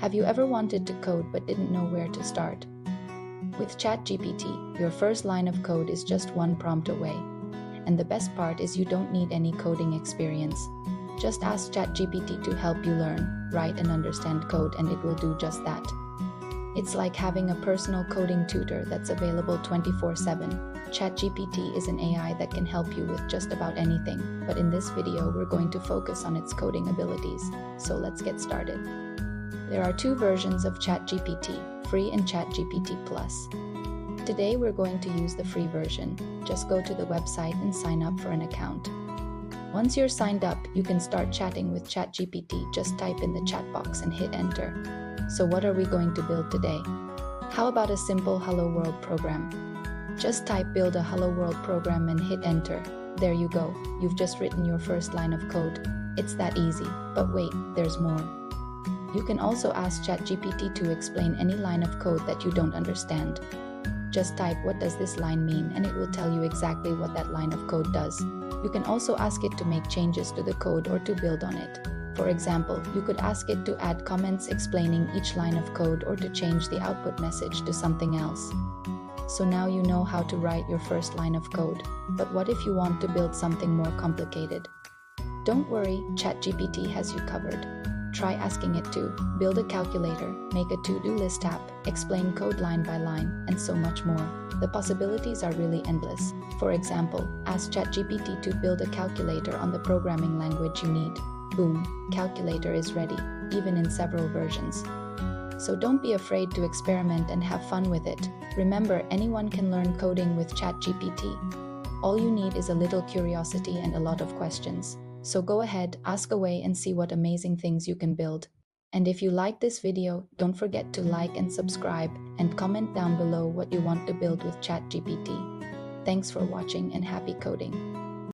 Have you ever wanted to code but didn't know where to start? With ChatGPT, your first line of code is just one prompt away. And the best part is you don't need any coding experience. Just ask ChatGPT to help you learn, write and understand code, and it will do just that. It's like having a personal coding tutor that's available 24/7. ChatGPT is an AI that can help you with just about anything, but in this video we're going to focus on its coding abilities, so let's get started. There are two versions of ChatGPT, free and ChatGPT Plus. Today we're going to use the free version. Just go to the website and sign up for an account. Once you're signed up, you can start chatting with ChatGPT. Just type in the chat box and hit enter. So what are we going to build today? How about a simple Hello World program? Just type build a Hello World program and hit enter. There you go, you've just written your first line of code. It's that easy, but wait, there's more. You can also ask ChatGPT to explain any line of code that you don't understand. Just type what does this line mean and it will tell you exactly what that line of code does. You can also ask it to make changes to the code or to build on it. For example, you could ask it to add comments explaining each line of code or to change the output message to something else. So now you know how to write your first line of code. But what if you want to build something more complicated? Don't worry, ChatGPT has you covered. Try asking it to build a calculator, make a to-do list app, explain code line by line, and so much more. The possibilities are really endless. For example, ask ChatGPT to build a calculator on the programming language you need. Boom, calculator is ready, even in several versions. So don't be afraid to experiment and have fun with it. Remember, anyone can learn coding with ChatGPT. All you need is a little curiosity and a lot of questions. So go ahead, ask away and see what amazing things you can build. And if you like this video, don't forget to like and subscribe and comment down below what you want to build with ChatGPT. Thanks for watching and happy coding.